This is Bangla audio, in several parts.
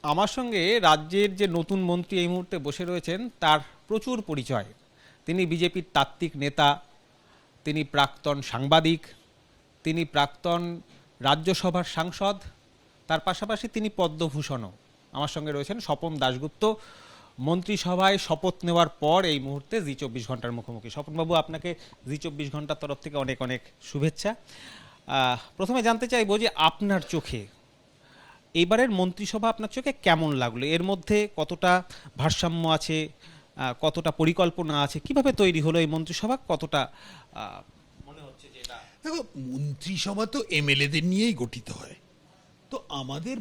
আমার সঙ্গে রাজ্যের যে নতুন মন্ত্রী এই মুহূর্তে বসে রয়েছেন তার প্রচুর পরিচয়। তিনি বিজেপির তাত্ত্বিক নেতা, তিনি প্রাক্তন সাংবাদিক, তিনি প্রাক্তন রাজ্যসভার সাংসদ, তার পাশাপাশি তিনি পদ্মভূষণও। আমার সঙ্গে রয়েছেন স্বপন দাশগুপ্ত, মন্ত্রিসভায় শপথ নেওয়ার পর এই মুহূর্তে জি 24 ঘন্টার মুখোমুখি। স্বপনবাবু, আপনাকে জি 24 ঘন্টার তরফ থেকে অনেক অনেক শুভেচ্ছা। প্রথমে জানতে চাইবো যে আপনার চোখে এইবারের মন্ত্রিসভা আপনার চোখে কেমন লাগলো? এর মধ্যে কতটা ভারসাম্য আছে, কতটা পরিকল্পনা আছে, কিভাবে তৈরি হলো এই মন্ত্রিসভা, কতটা মনে হচ্ছে যে এটা দেখো, মন্ত্রিসভা তো এমএলএদের নিয়েই গঠিত হয়। তো আমাদের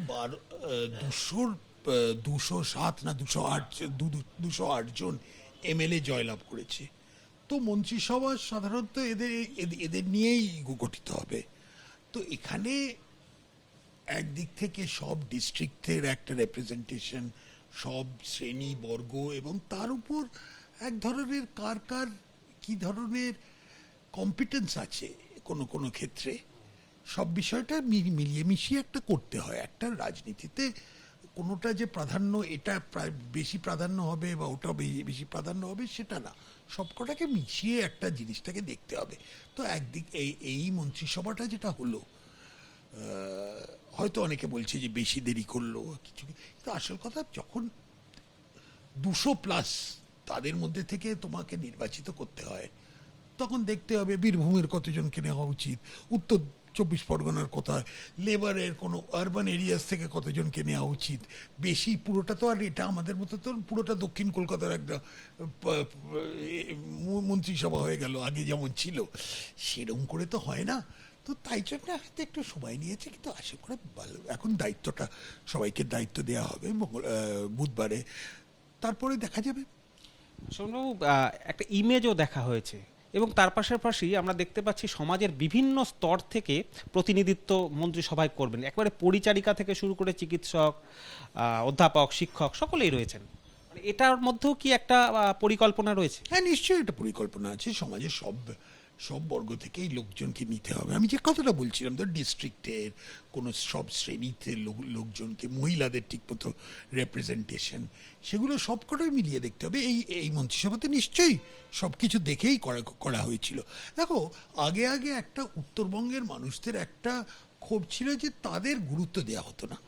207 না 208 জন এমএলএ জয়লাভ করেছে। তো মন্ত্রিসভা সাধারণত এদের এদের নিয়েই গঠিত হবে। তো এখানে একদিক থেকে সব ডিস্ট্রিক্টের একটা রেপ্রেজেন্টেশন, সব শ্রেণী বর্গ, এবং তার উপর এক ধরনের কার কার কি ধরনের কম্পিটেন্স আছে কোনো কোনো ক্ষেত্রে, সব বিষয়টা মিলিয়ে মিশিয়ে একটা করতে হয়। একটা রাজনীতিতে কোনোটা যে প্রাধান্য, এটা বেশি প্রাধান্য হবে বা ওটা বেশি প্রাধান্য হবে সেটা না, সবকটাকে মিশিয়ে একটা জিনিসটাকে দেখতে হবে। তো একদিক এই মন্ত্রিসভাটা যেটা হলো, হয়তো অনেকে বলছে যে বেশি দেরি করলো কিছু, কিন্তু আসল কথা, যখন 200+ তাদের মধ্যে থেকে তোমাকে নির্বাচিত করতে হয়, তখন দেখতে হবে বীরভূমের কতজনকে নেওয়া উচিত, উত্তর 24 পরগনার কোথায়, লেবারের কোনো আরবান এরিয়াস থেকে কতজনকে নেওয়া উচিত। বেশি পুরোটা তো আর এটা আমাদের মতো তো পুরোটা দক্ষিণ কলকাতার একটা মন্ত্রিসভা হয়ে গেল, আগে যেমন ছিল সেরকম করে তো হয় না। তো তাই জন্য হয়তো একটু সময় নিয়েছে, কিন্তু আশা করি ভালো। এখন দায়িত্বটা সবাইকে দায়িত্ব দেওয়া হবে বুধবারে, তারপরে দেখা যাবে। শোনবাবু, একটা ইমেজও দেখা হয়েছে এবং তার পাশাপাশি আমরা দেখতে পাচ্ছি সমাজের বিভিন্ন স্তর থেকে প্রতিনিধিত্ব মন্ত্রিসভায় করবেন। একেবারে পরিচারিকা থেকে শুরু করে চিকিৎসক, অধ্যাপক, শিক্ষক সকলেই রয়েছেন। মানে এটার মধ্যেও কি একটা পরিকল্পনা রয়েছে? হ্যাঁ, নিশ্চয়ই একটা পরিকল্পনা আছে। সমাজের সব সব বর্গ থেকেই লোকজনকে নিতে হবে। আমি যে কথাটা বলছিলাম, তো ডিস্ট্রিক্টের কোনো সব শ্রেণীতে লোকজনকে, মহিলাদের ঠিকমতো রেপ্রেজেন্টেশন, সেগুলো সবকটাই মিলিয়ে দেখতে হবে। এই মন্ত্রিসভাতে নিশ্চয়ই সব কিছু দেখেই করা হয়েছিল। দেখো, আগে আগে একটা উত্তরবঙ্গের মানুষদের একটা ক্ষোভ ছিল যে তাদের গুরুত্ব দেওয়া হতো না।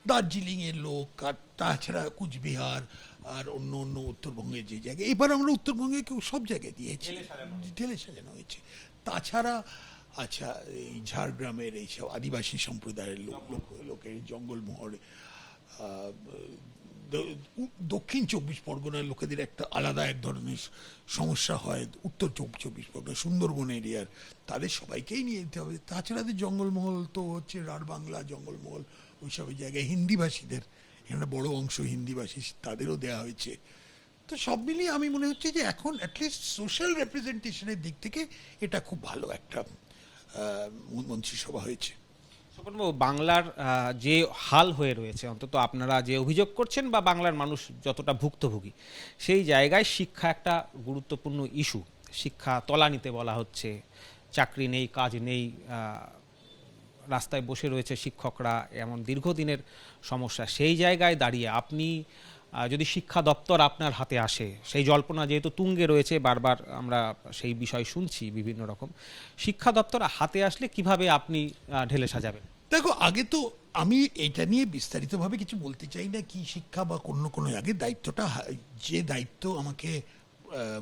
দার্জিলিংয়ের লোক, আর তাছাড়া কুচবিহার আর অন্য অন্য উত্তরবঙ্গের যে জায়গায়, এবার আমরা উত্তরবঙ্গে কেউ সব জায়গায় দিয়েছি, ঢেলে সাজানো হয়েছে। তাছাড়া আচ্ছা, এই ঝাড়গ্রামের এইসব আদিবাসী সম্প্রদায়ের লোকের জঙ্গলমহল, দক্ষিণ 24 পরগনার লোকেদের একটা আলাদা এক ধরনের সমস্যা হয়, উত্তর 24 পরগনা সুন্দরবন এরিয়ার, তাদের সবাইকেই নিয়ে যেতে হবে। তাছাড়া জঙ্গলমহল তো হচ্ছে রাঢ়বাংলা জঙ্গলমহল, ওইসব জায়গায় হিন্দিভাষীদের, এখানে বড় অংশ হিন্দিভাষী, তাদেরও দেওয়া হয়েছে। তো সব মিলিয়ে আমি মনে হচ্ছে যে এখন অ্যাটলিস্ট সোশ্যাল রেপ্রেজেন্টেশনের দিক থেকে এটা খুব ভালো একটা মন্ত্রিসভা হয়েছে। স্বপনবাবু, বাংলার যে হাল হয়ে রয়েছে, অন্তত আপনারা যে অভিযোগ করছেন বা বাংলার মানুষ যতটা ভুক্তভোগী, সেই জায়গায় শিক্ষা একটা গুরুত্বপূর্ণ ইস্যু। শিক্ষা তলানিতে বলা হচ্ছে, চাকরি নেই, কাজ নেই, রাস্তায় বসে রয়েছে শিক্ষকরা, এমন দীর্ঘদিনের সমস্যা। সেই জায়গায় দাঁড়িয়ে আপনি যদি শিক্ষা দপ্তর আপনার হাতে আসে, সেই জল্পনা যেহেতু তুঙ্গে রয়েছে, বারবার আমরা সেই বিষয় শুনছি বিভিন্ন রকম, শিক্ষা দপ্তর হাতে আসলে কিভাবে আপনি ঢেলে সাজাবেন? দেখো, আগে তো আমি এটা নিয়ে বিস্তারিতভাবে কিছু বলতে চাই না, কি শিক্ষা বা কোনো আগে দায়িত্বটা, যে দায়িত্ব আমাকে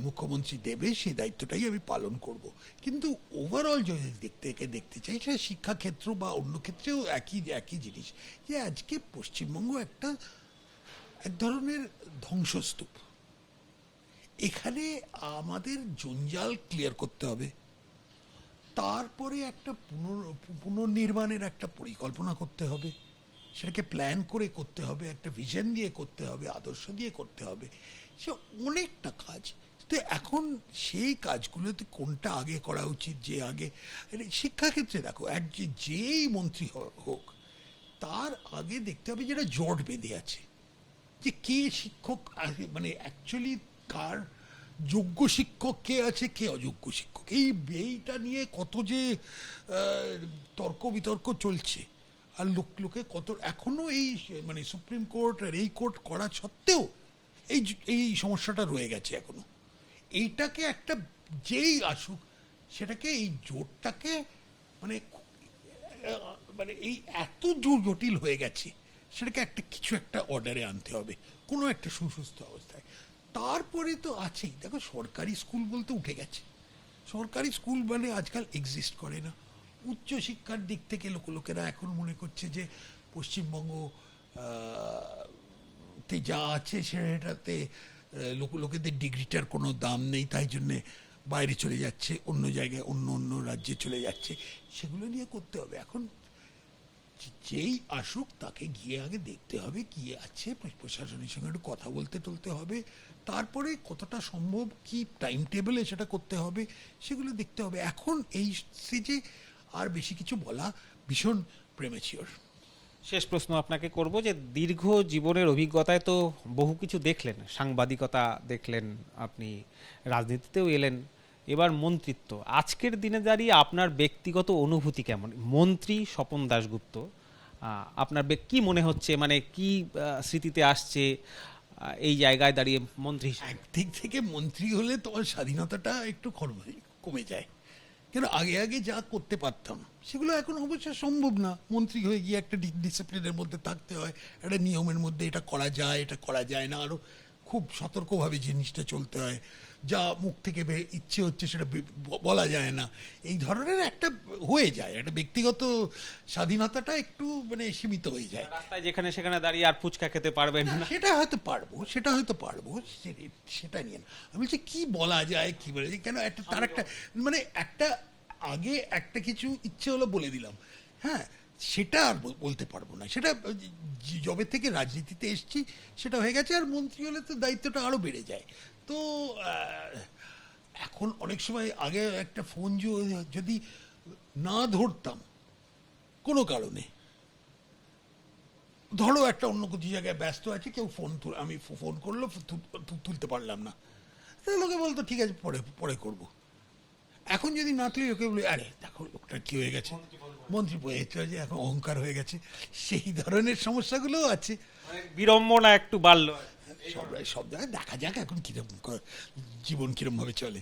মুখ্যমন্ত্রী দেবে সেই দায়িত্বটাই আমি পালন করব। কিন্তু ওভারঅল যদি দেখতে চাই, সেটা শিক্ষাক্ষেত্র বা অন্য ক্ষেত্রেও একই একই জিনিস, যে আজকে পশ্চিমবঙ্গ একটা এক ধরনের ধ্বংসস্তূপ। এখানে আমাদের জঞ্জাল ক্লিয়ার করতে হবে, তারপরে একটা পুনর্নির্মাণের একটা পরিকল্পনা করতে হবে, সেটাকে প্ল্যান করে করতে হবে, একটা ভিশন দিয়ে করতে হবে, আদর্শ দিয়ে করতে হবে। সে অনেকটা কাজ। তো এখন সেই কাজগুলোতে কোনটা আগে করা উচিত, যে আগে শিক্ষাক্ষেত্রে দেখো, যেই মন্ত্রী হোক, তার আগে দেখতে হবে যেটা জট বেঁধে আছে, যে কে শিক্ষক, মানে অ্যাকচুয়ালি কার যোগ্য শিক্ষক কে আছে, কে অযোগ্য শিক্ষক। এইটা নিয়ে কত যে তর্ক বিতর্ক চলছে। আর লোকে কত এখনো এই মানে সুপ্রিম কোর্ট আর এই কোর্ট করা সত্ত্বেও এই সমস্যাটা রয়ে গেছে এখনো। এইটাকে একটা যেই আসুক সেটাকে এই জোটটাকে মানে মানে এই এত জটিল হয়ে গেছে, সেটাকে কিছু একটা অর্ডারে আনতে হবে, কোনো একটা সুসুস্থ অবস্থায়। তারপরে তো আছেই, দেখো সরকারি স্কুল বলতে উঠে গেছে, সরকারি স্কুল মানে আজকাল এক্সিস্ট করে না। উচ্চশিক্ষার দিক থেকে লোকেরা এখন মনে করছে যে পশ্চিমবঙ্গ তে যা আছে সেটাতে লোকেদের ডিগ্রিটার কোনো দাম নেই, তাই জন্যে বাইরে চলে যাচ্ছে, অন্য জায়গায় অন্য রাজ্যে চলে যাচ্ছে। সেগুলো নিয়ে করতে হবে। এখন যেই আসুক তাকে গিয়ে আগে দেখতে হবে কি আছে, প্রশাসনের সঙ্গে একটু কথা বলতে হবে, তারপরে কতটা সম্ভব কি টাইম টেবিলে সেটা করতে হবে সেগুলো দেখতে হবে। এখন এই স্টেজে আর বেশি কিছু বলা ভীষণ প্রেমেচিওর। শেষ প্রশ্ন আপনাকে করব যে দীর্ঘ জীবনের অভিজ্ঞতায় তো বহু কিছু দেখলেন, সাংবাদিকতা দেখলেন, আপনি রাজনীতিতেও এলেন, এবার মন্ত্রিত্ব। আজকের দিনে দাঁড়িয়ে আপনার ব্যক্তিগত অনুভূতি কেমন? মন্ত্রী স্বপন দাশগুপ্ত, আপনার কি মনে হচ্ছে, মানে কি স্মৃতিতে আসছে এই জায়গায় দাঁড়িয়ে মন্ত্রী হিসেবে? একদিক থেকে মন্ত্রী হলে তোমার স্বাধীনতাটা একটু কমে যায়, কেন আগে যা করতে পারতাম সেগুলো এখন অবশ্য সম্ভব না। মন্ত্রী হয়ে গিয়ে একটা ডিসিপ্লিনের মধ্যে থাকতে হয়, একটা নিয়মের মধ্যে এটা করা যায় এটা করা যায় না, আরও খুব সতর্কভাবে জিনিসটা চলতে হয়, যা মুখ থেকে ইচ্ছে হচ্ছে সেটা বলা যায় না, এই ধরনের একটা হয়ে যায়, একটা ব্যক্তিগত স্বাধীনতাটা একটু মানে সীমিত হয়ে যায়। রাস্তায় যেখানে সেখানে দাঁড়িয়ে আর ফুচকা খেতে পারবেন না। সেটা হয়তো পারবো সেটা নিয়ে না। আমি বলছি কি বলা যায়, কি বলা যায়, কেন একটা তার একটা মানে একটা আগে একটা কিছু ইচ্ছে হলো বলে দিলাম, হ্যাঁ সেটা আর বলতে পারবো না। সেটা যবে থেকে রাজনীতিতে এসছি সেটা হয়ে গেছে। আর মন্ত্রী হলে তো দায়িত্বটা আরো বেড়ে যায়। তো এখন অনেক সময় আগে একটা ফোন যদি না ধরতাম কোনো কারণে, ধরো একটা অন্য কিছু জায়গায় ব্যস্ত আছে, কেউ আমি ফোন করলো তুলতে পারলাম না, তাহলে লোকে বলতো ঠিক আছে পরে করবো। এখন যদি না তুলি লোকে বলে আরে দেখো লোকটা কি হয়ে গেছে, মন্ত্রী বয়ে যে এখন অহংকার হয়ে গেছে, সেই ধরনের সমস্যাগুলোও আছে। বিড়ম্বনা একটু বাড়লো। সব জায়গায় দেখা যাক এখন কিরকম জীবন কিরম ভাবে চলে।